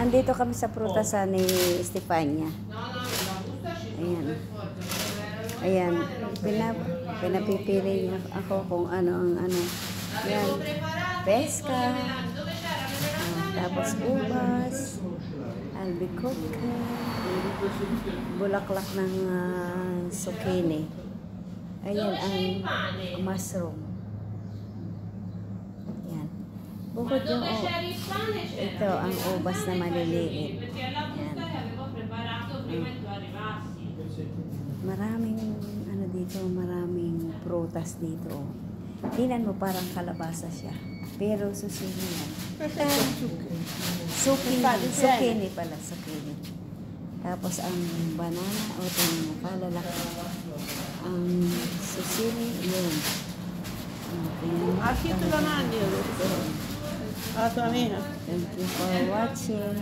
Andito kami sa prutasan ni Estefania. Ayan. Ayan. Pinapipili niya ako kung ano ang ano. Ayan. Peska. Tapos ubas. Albicocca. Bulaklak ng zucchini. Ayan ang mushroom. Ayan. Bukod yung ito ang ubas na maliliit. Ayan. Maraming ano dito, maraming prutas dito. Tingnan mo parang kalabasa siya. Pero susini yan. Zucchini pala, zucchini. Tapos ang banana o tingnan mo kalalaki. Ang susini, yun. Aquí te lo mando. A tu amiga. Thank you for watching.